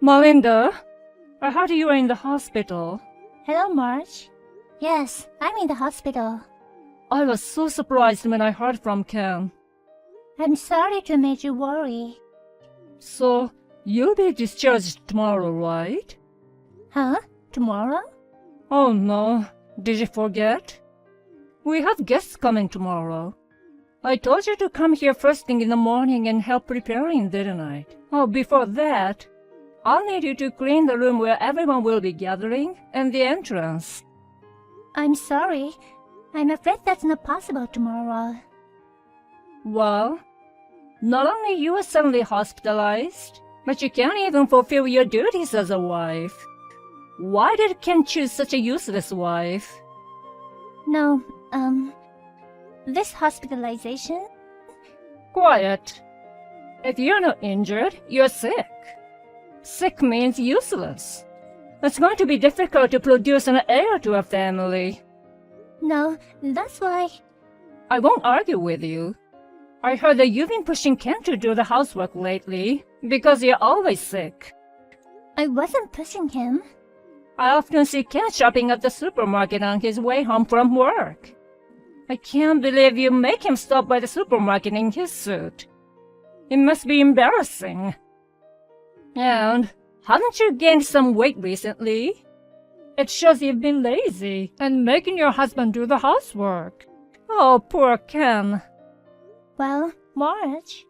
Melinda, I heard you are in the hospital. Hello, Marge. Yes, I'm in the hospital. I was so surprised when I heard from Ken. I'm sorry to make you worry. So, you'll be discharged tomorrow, right? Huh? Tomorrow? Oh no, did you forget? We have guests coming tomorrow. I told you to come here first thing in the morning and help preparing, didn't I? Oh, before that, I'll need you to clean the room where everyone will be gathering and the entrance. I'm sorry. I'm afraid that's not possible tomorrow. Well, not only you are suddenly hospitalized, but you can't even fulfill your duties as a wife. Why did Ken choose such a useless wife? No, this hospitalization? Quiet. If you're not injured, you're sick. Sick means useless. It's going to be difficult to produce an heir to a family. No, that's why. I won't argue with you. I heard that you've been pushing Ken to do the housework lately because you're always sick. I wasn't pushing him. I often see Ken shopping at the supermarket on his way home from work. I can't believe you make him stop by the supermarket in his suit. It must be embarrassing. And haven't you gained some weight recently? It shows you've been lazy and making your husband do the housework. Oh, poor Ken. Well, Marge.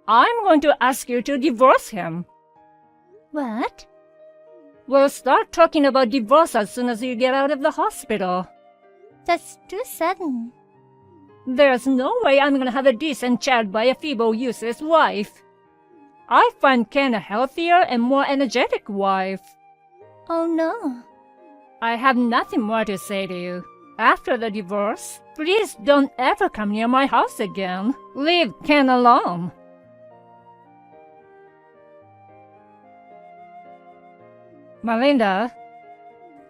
I'm going to ask you to divorce him. What? We'll start talking about divorce as soon as you get out of the hospital. That's too sudden. There's no way I'm gonna have a decent child by a feeble, useless wife. I find Ken a healthier and more energetic wife. Oh no. I have nothing more to say to you. After the divorce, please don't ever come near my house again. Leave Ken alone. Melinda,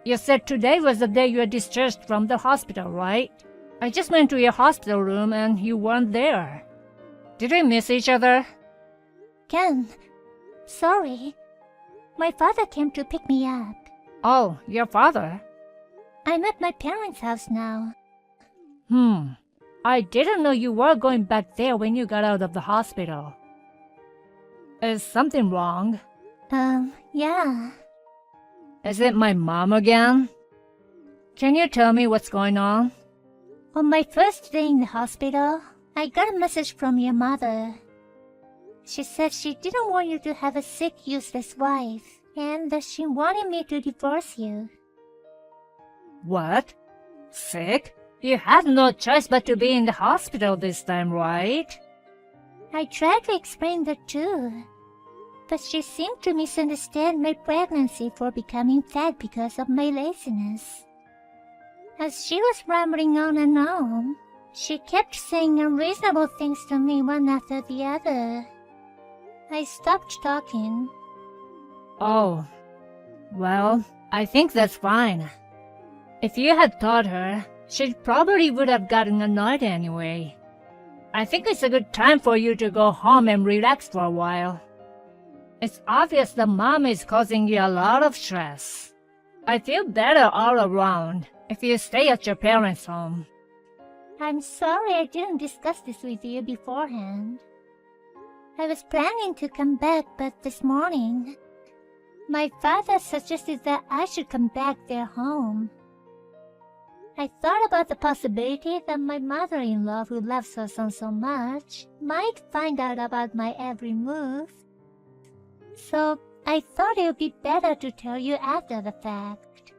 you said today was the day you were discharged from the hospital, right? I just went to your hospital room and you weren't there. Did we miss each other? Ken, sorry. My father came to pick me up. Oh, your father? I'm at my parents' house now. I didn't know you were going back there when you got out of the hospital. Is something wrong? Yeah. Is it my mom again? Can you tell me what's going on? On my first day in the hospital, I got a message from your mother. She said she didn't want you to have a sick, useless wife, and that she wanted me to divorce you. What? Sick? You had no choice but to be in the hospital this time, right? I tried to explain that too, but she seemed to misunderstand my pregnancy for becoming fat because of my laziness. As she was rambling on and on, she kept saying unreasonable things to me one after the other. I stopped talking. Oh, well, I think that's fine. If you had taught her, she probably would have gotten annoyed anyway. I think it's a good time for you to go home and relax for a while. It's obvious that Mom is causing you a lot of stress. I feel better all around if you stay at your parents' home. I'm sorry I didn't discuss this with you beforehand. I was planning to come back, but this morning, my father suggested that I should come back their home. I thought about the possibility that my mother-in-law, who loves her son so much, might find out about my every move. So I thought it would be better to tell you after the fact.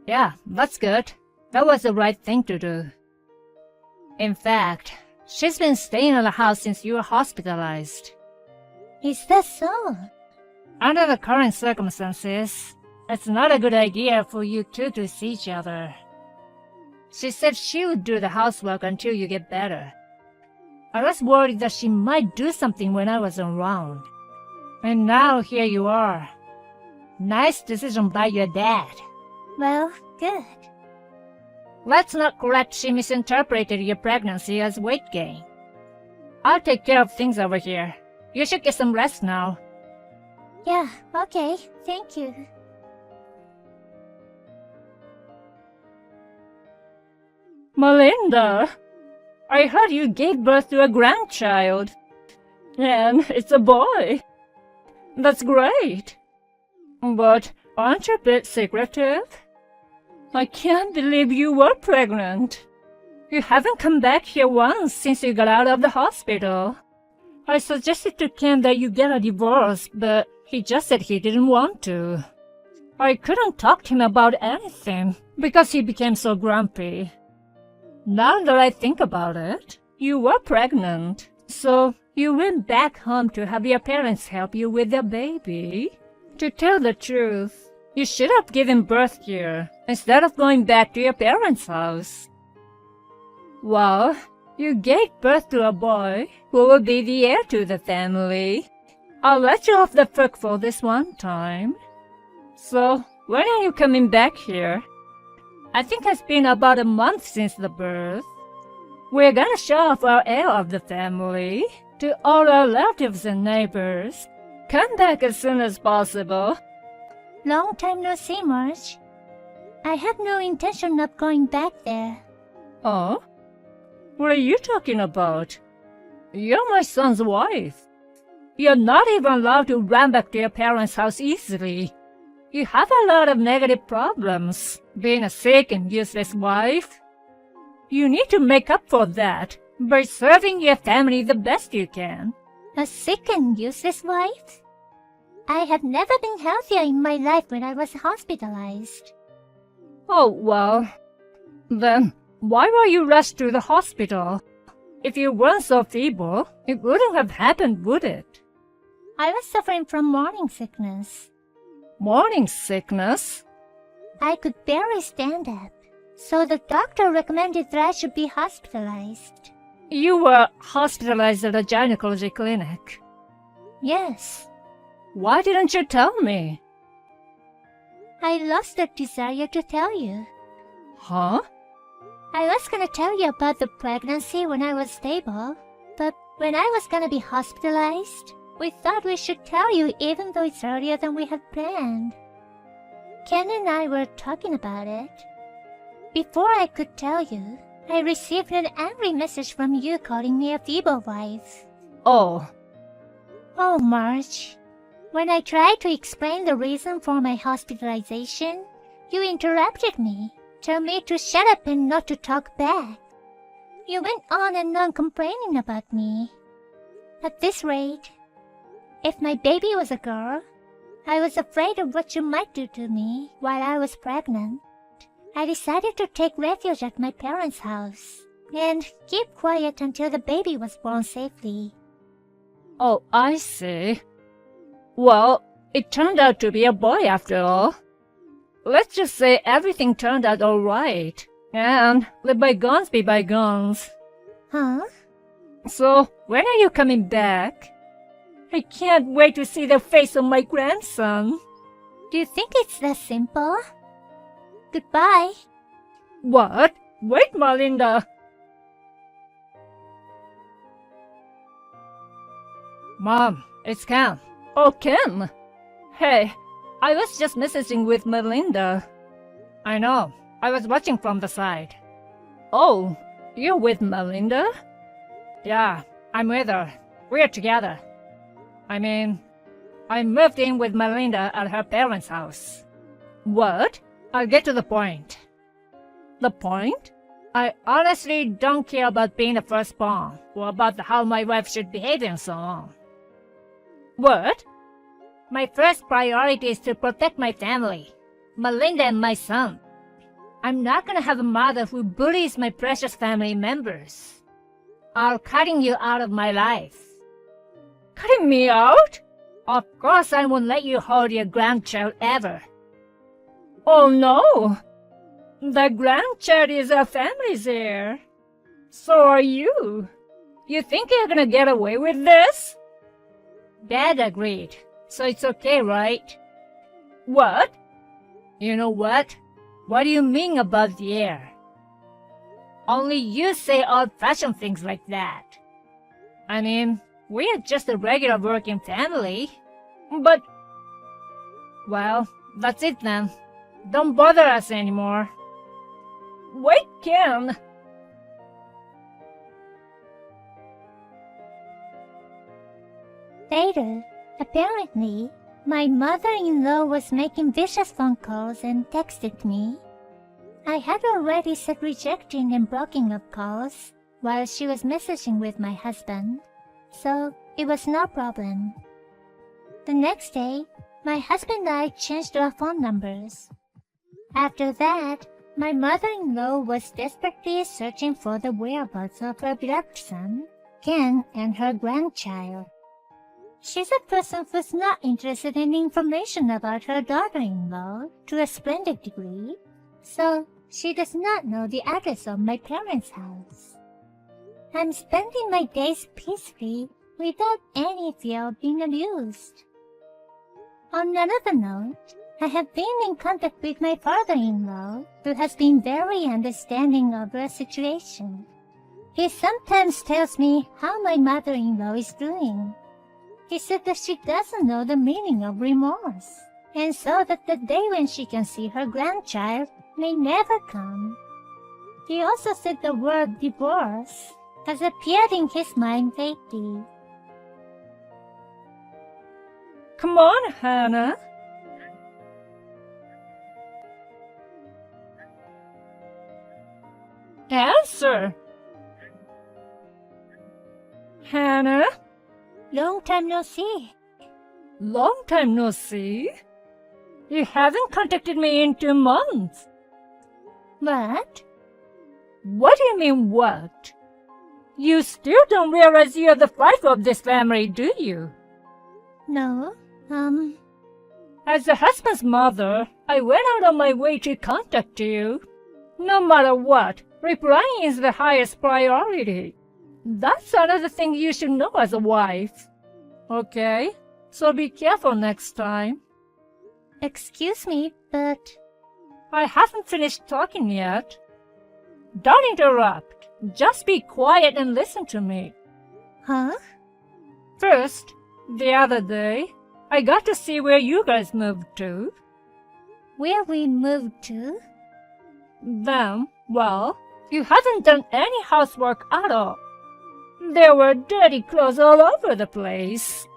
Yeah, that's good. That was the right thing to do. In fact, she's been staying in the house since you were hospitalized. Is that so? Under the current circumstances, it's not a good idea for you two to see each other. She said she would do the housework until you get better. I was worried that she might do something when I wasn't around. And now here you are. Nice decision by your dad. Well, good. Let's not correct she misinterpreted your pregnancy as weight gain. I'll take care of things over here. You should get some rest now. Yeah, okay, thank you. Melinda, I heard you gave birth to a grandchild. And it's a boy. That's great. But aren't you a bit secretive? I can't believe you were pregnant. You haven't come back here once since you got out of the hospital. I suggested to Ken that you get a divorce, but he just said he didn't want to. I couldn't talk to him about anything because he became so grumpy. Now that I think about it, you were pregnant, so you went back home to have your parents help you with the baby. To tell the truth, you should have given birth here instead of going back to your parents' house. Well, you gave birth to a boy who will be the heir to the family. I'll let you off the hook for this one time. So, when are you coming back here? I think it's been about a month since the birth. We're gonna show off our heir of the family to all our relatives and neighbors. Come back as soon as possible. Long time no see, Marge. I have no intention of going back there. Oh? What are you talking about? You're my son's wife. You're not even allowed to run back to your parents' house easily. You have a lot of negative problems, being a sick and useless wife. You need to make up for that by serving your family the best you can. A sick and useless wife? I have never been healthier in my life when I was hospitalized. Oh, well, then why were you rushed to the hospital? If you weren't so feeble, it wouldn't have happened, would it? I was suffering from morning sickness. Morning sickness? I could barely stand up, so the doctor recommended that I should be hospitalized. You were hospitalized at a gynecology clinic. Yes. Why didn't you tell me? I lost the desire to tell you. Huh? I was gonna tell you about the pregnancy when I was stable, but when I was gonna be hospitalized, we thought we should tell you even though it's earlier than we had planned. Ken and I were talking about it. Before I could tell you, I received an angry message from you calling me a feeble wife. Oh. Oh, Marge. When I tried to explain the reason for my hospitalization, you interrupted me, told me to shut up and not to talk back. You went on and on complaining about me. At this rate, if my baby was a girl, I was afraid of what you might do to me while I was pregnant. I decided to take refuge at my parents' house and keep quiet until the baby was born safely. Oh, I see. Well, it turned out to be a boy after all. Let's just say everything turned out all right, and let bygones be bygones. Huh? So, when are you coming back? I can't wait to see the face of my grandson. Do you think it's that simple? Goodbye. What? Wait, Melinda. Mom, it's Ken. Oh, Ken. Hey, I was just messaging with Melinda. I know. I was watching from the side. Oh, you're with Melinda? Yeah, I'm with her. We're together. I mean, I moved in with Melinda at her parents' house. What? I'll get to the point. The point? I honestly don't care about being the firstborn, or about how my wife should behave and so on. What? My first priority is to protect my family, Melinda and my son. I'm not gonna have a mother who bullies my precious family members. I'm cutting you out of my life. Cutting me out? Of course I won't let you hold your grandchild ever. Oh no! The grandchild is our family's heir. So are you. You think you're gonna get away with this? Dad agreed, so it's okay, right? What? You know what? What do you mean about the heir? Only you say old-fashioned things like that. I mean, we're just a regular working family. But Well, that's it then. Don't bother us anymore. Wait, Ken! Later, apparently, my mother-in-law was making vicious phone calls and texted me. I had already said rejecting and blocking of calls while she was messaging with my husband, so it was no problem. The next day, my husband and I changed our phone numbers. After that, my mother-in-law was desperately searching for the whereabouts of her beloved son, Ken, and her grandchild. She's a person who's not interested in information about her daughter-in-law to a splendid degree, so she does not know the address of my parents' house. I'm spending my days peacefully without any fear of being abused. On another note, I have been in contact with my father-in-law, who has been very understanding of the situation. He sometimes tells me how my mother-in-law is doing. He said that she doesn't know the meaning of remorse, and so that the day when she can see her grandchild may never come. He also said the word divorce has appeared in his mind lately. Come on, Hannah. Answer! Hannah? Long time no see. Long time no see. You haven't contacted me in 2 months. What? What do you mean, what? You still don't realize you're the wife of this family, do you? No, As the husband's mother, I went out of my way to contact you. No matter what, replying is the highest priority. That's another thing you should know as a wife. Okay? So be careful next time. excuse me, but... I haven't finished talking yet. Don't interrupt. Just be quiet and listen to me. Huh? First, the other day, I got to see where you guys moved to. Where we moved to? Then, well, you haven't done any housework at all. There were dirty clothes all over the place.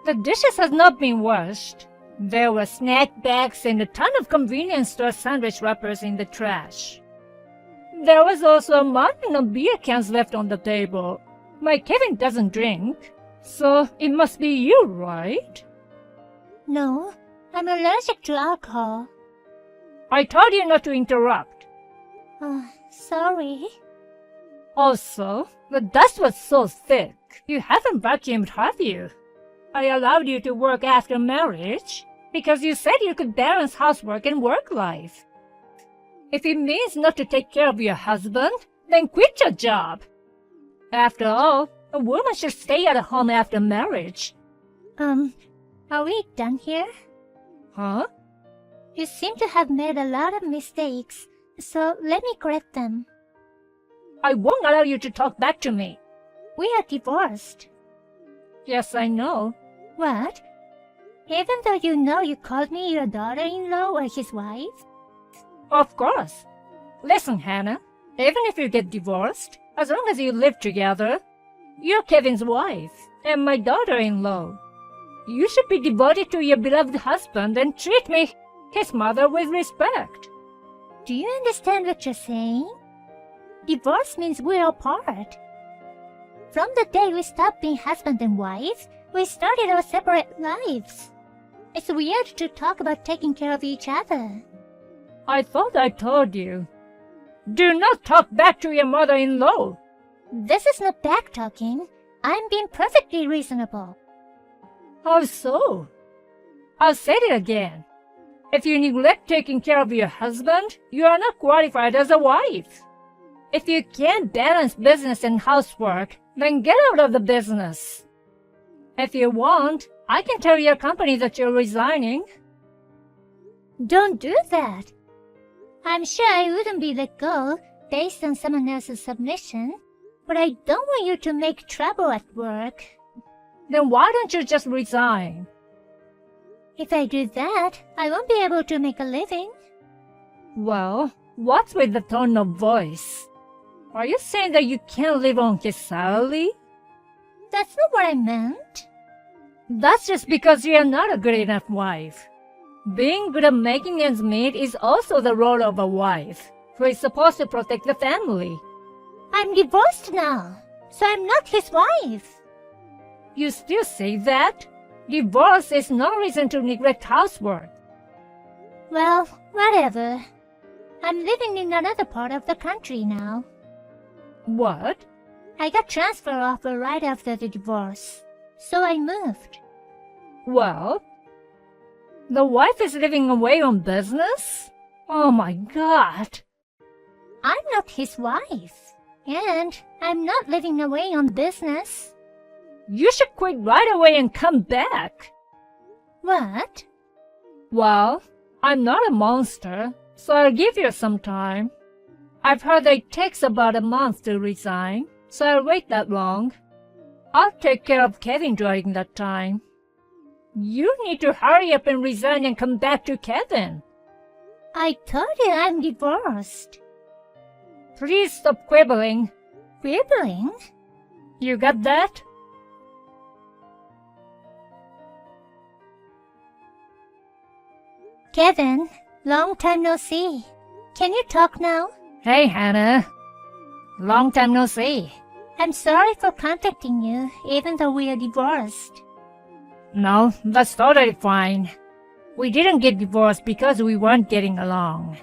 The dishes had not been washed. There were snack bags and a ton of convenience store sandwich wrappers in the trash. There was also a mountain of beer cans left on the table. My Kevin doesn't drink, so it must be you, right? No, I'm allergic to alcohol. I told you not to interrupt. Sorry. Also, the dust was so thick. You haven't vacuumed, have you? I allowed you to work after marriage because you said you could balance housework and work life. If it means not to take care of your husband, then quit your job. After all, a woman should stay at home after marriage. Are we done here? Huh? You seem to have made a lot of mistakes, so let me correct them. I won't allow you to talk back to me. We are divorced. Yes, I know. What? Even though you know you called me your daughter-in-law or his wife? Of course. Listen, Hannah, even if you get divorced, as long as you live together, you're Kevin's wife and my daughter-in-law. You should be devoted to your beloved husband and treat me, his mother, with respect. Do you understand what you're saying? Divorce means we're apart. From the day we stopped being husband and wife, we started our separate lives. It's weird to talk about taking care of each other. I thought I told you. Do not talk back to your mother-in-law. This is not back-talking. I'm being perfectly reasonable. How so? I'll say it again. If you neglect taking care of your husband, you are not qualified as a wife. If you can't balance business and housework, then get out of the business. If you want, I can tell your company that you're resigning. Don't do that. I'm sure I wouldn't be let go based on someone else's submission, but I don't want you to make trouble at work. Then why don't you just resign? If I do that, I won't be able to make a living. Well, what's with the tone of voice? Are you saying that you can't live on his salary? That's not what I meant. That's just because you're not a good enough wife. Being good at making ends meet is also the role of a wife, who is supposed to protect the family. I'm divorced now, so I'm not his wife. You still say that? Divorce is no reason to neglect housework. Well, whatever. I'm living in another part of the country now. What? I got transfer offer right after the divorce, so I moved. Well, the wife is living away on business? Oh my God. I'm not his wife, and I'm not living away on business. You should quit right away and come back. What? Well, I'm not a monster, so I'll give you some time. I've heard that it takes about a month to resign, so I'll wait that long. I'll take care of Kevin during that time. You need to hurry up and resign and come back to Kevin. I told you I'm divorced. Please stop quibbling. Quibbling? You got that? Kevin, long time no see. Can you talk now? Hey, Hannah. Long time no see. I'm sorry for contacting you, even though we are divorced. No, that's totally fine. We didn't get divorced because we weren't getting along.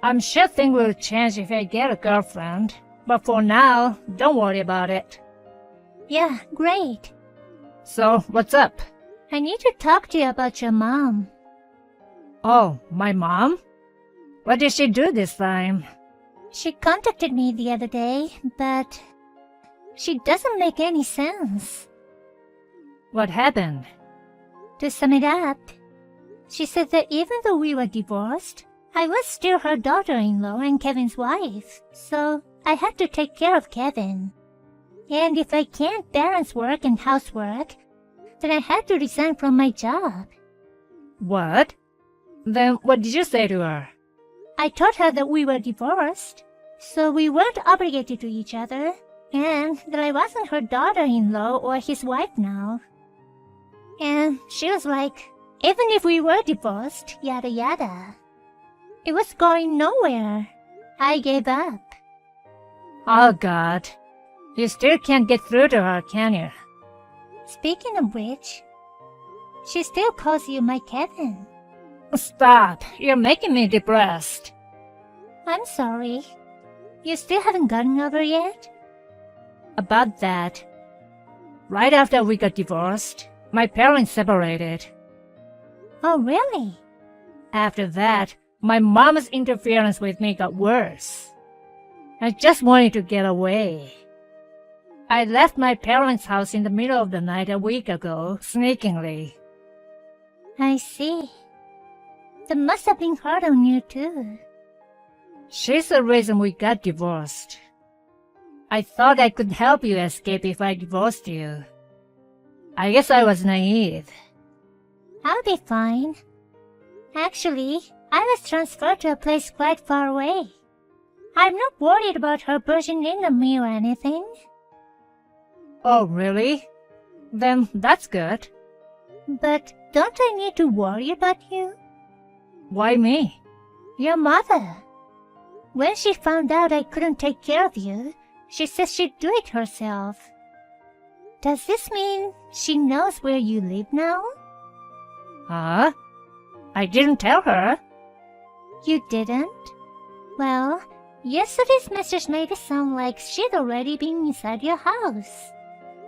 I'm sure things will change if I get a girlfriend, but for now, don't worry about it. Yeah, great. So, what's up? I need to talk to you about your mom. Oh, my mom? What did she do this time? She contacted me the other day, but she doesn't make any sense. What happened? To sum it up, she said that even though we were divorced, I was still her daughter-in-law and Kevin's wife, so I had to take care of Kevin. And if I can't balance work and housework, then I had to resign from my job. What? Then what did you say to her? I told her that we were divorced, so we weren't obligated to each other, and that I wasn't her daughter-in-law or his wife now. And she was like, even if we were divorced, yada yada. It was going nowhere. I gave up. Oh God. You still can't get through to her, can you? Speaking of which, she still calls you my Kevin. Stop. You're making me depressed. I'm sorry. You still haven't gotten over yet? About that. Right after we got divorced, my parents separated. Oh, really? After that, my mom's interference with me got worse. I just wanted to get away. I left my parents' house in the middle of the night a week ago, sneakingly. I see. That must have been hard on you too. She's the reason we got divorced. I thought I could help you escape if I divorced you. I guess I was naive. I'll be fine. Actually, I was transferred to a place quite far away. I'm not worried about her bursting in on me or anything. Oh, really? Then that's good. But don't I need to worry about you? Why me? Your mother. When she found out I couldn't take care of you, she said she'd do it herself. Does this mean she knows where you live now? Huh? I didn't tell her. You didn't? Well, yesterday's message made it sound like she'd already been inside your house.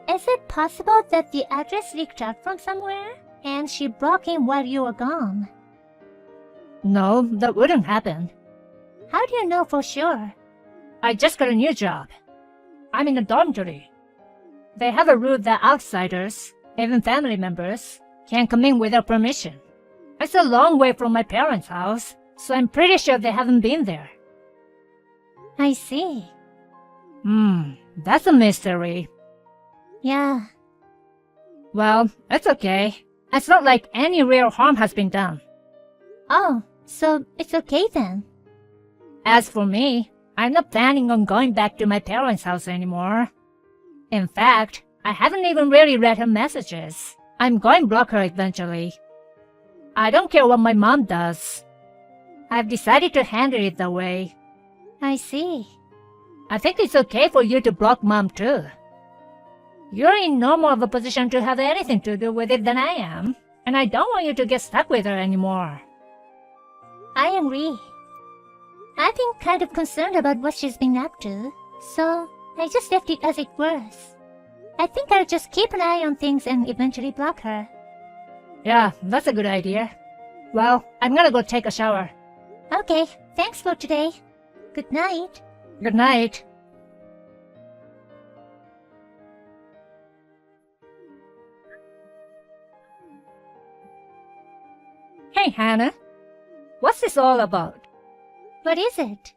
Is it possible that the address leaked out from somewhere, and she broke in while you were gone? No, that wouldn't happen. How do you know for sure? I just got a new job. I'm in a dormitory. They have a rule that outsiders, even family members, can't come in without permission. It's a long way from my parents' house, so I'm pretty sure they haven't been there. I see. That's a mystery. Yeah. Well, it's okay. It's not like any real harm has been done. Oh, so it's okay then. As for me, I'm not planning on going back to my parents' house anymore. In fact, I haven't even really read her messages. I'm going to block her eventually. I don't care what my mom does. I've decided to handle it that way. I see. I think it's okay for you to block Mom too. You're in no more of a position to have anything to do with it than I am, and I don't want you to get stuck with her anymore. I agree. I've been kind of concerned about what she's been up to, so I just left it as it was. I think I'll just keep an eye on things and eventually block her. Yeah, that's a good idea. Well, I'm gonna go take a shower. Okay, thanks for today. Good night. Good night. Hey, Hannah. What's this all about? What is it?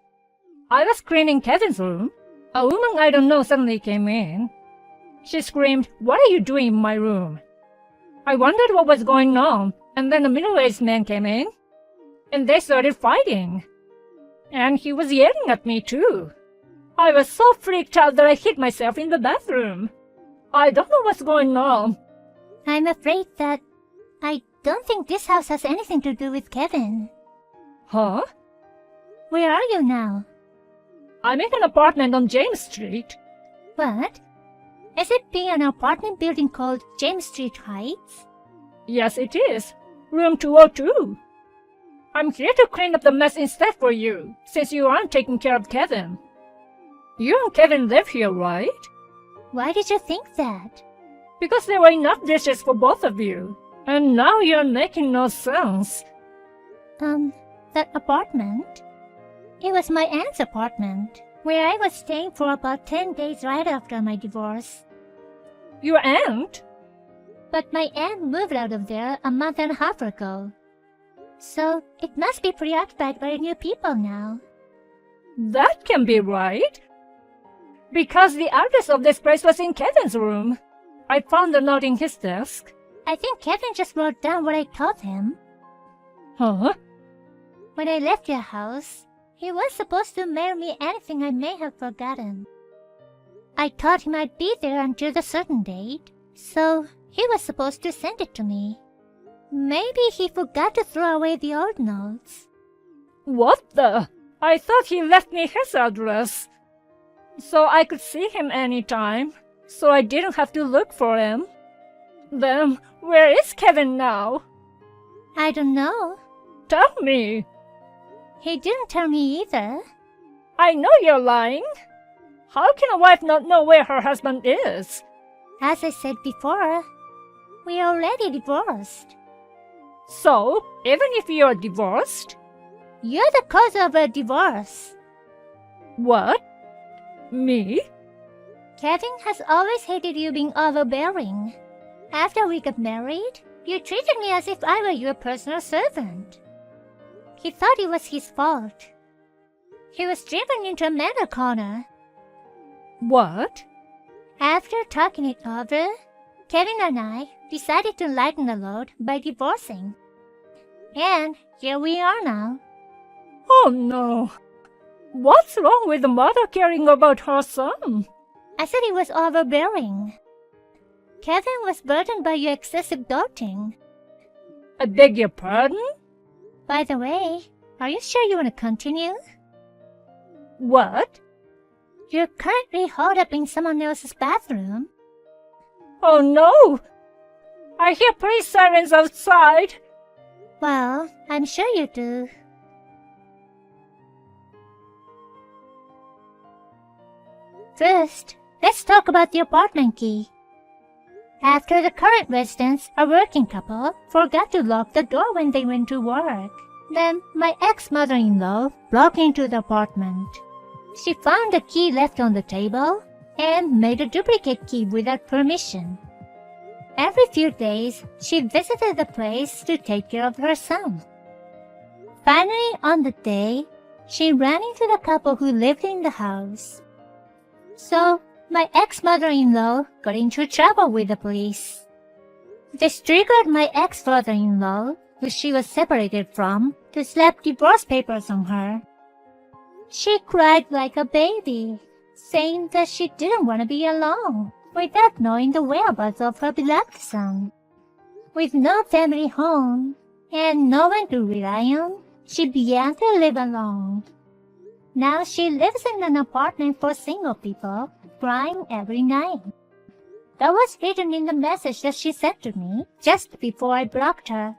I was cleaning Kevin's room. A woman I don't know suddenly came in. She screamed, "What are you doing in my room?" I wondered what was going on, and then a middle-aged man came in, and they started fighting. And he was yelling at me too. I was so freaked out that I hid myself in the bathroom. I don't know what's going on. I'm afraid that I don't think this house has anything to do with Kevin. Huh? Where are you now? I'm in an apartment on James Street. What? Is it being an apartment building called James Street Heights? Yes, it is. Room 202. I'm here to clean up the mess instead for you, since you aren't taking care of Kevin. You and Kevin live here, right? Why did you think that? Because there were enough dishes for both of you. And now you're making no sense. That apartment? It was my aunt's apartment, where I was staying for about 10 days right after my divorce. Your aunt? But my aunt moved out of there a month and a half ago. So it must be preoccupied by new people now. That can be right. Because the address of this place was in Kevin's room. I found a note in his desk. I think Kevin just wrote down what I told him. Huh? When I left your house, he was supposed to mail me anything I may have forgotten. I told him I'd be there until a certain date, so he was supposed to send it to me. Maybe he forgot to throw away the old notes. What the? I thought he left me his address. So I could see him anytime, so I didn't have to look for him. Then, where is Kevin now? I don't know. Tell me. He didn't tell me either. I know you're lying. How can a wife not know where her husband is? As I said before, we are already divorced. So, even if you're divorced? You're the cause of a divorce. What? Me? Kevin has always hated you being overbearing. After we got married, you treated me as if I were your personal servant. He thought it was his fault. He was driven into a mental corner. What? After talking it over, Kevin and I decided to lighten the load by divorcing. And here we are now. Oh no. What's wrong with the mother caring about her son? I said he was overbearing. Kevin was burdened by your excessive doting. I beg your pardon? By the way, are you sure you want to continue? What? You're currently holed up in someone else's bathroom. Oh no! I hear police sirens outside. Well, I'm sure you do. First, let's talk about the apartment key. After the current residents, a working couple, forgot to lock the door when they went to work. Then, my ex-mother-in-law broke into the apartment. She found the key left on the table and made a duplicate key without permission. Every few days, she visited the place to take care of her son. Finally, on the day, she ran into the couple who lived in the house. So, my ex-mother-in-law got into trouble with the police. This triggered my ex-father-in-law, who she was separated from, to slap divorce papers on her. She cried like a baby, saying that she didn't want to be alone, without knowing the whereabouts of her beloved son. With no family home, and no one to rely on, she began to live alone. Now she lives in an apartment for single people, crying every night. That was written in the message that she sent to me just before I blocked her.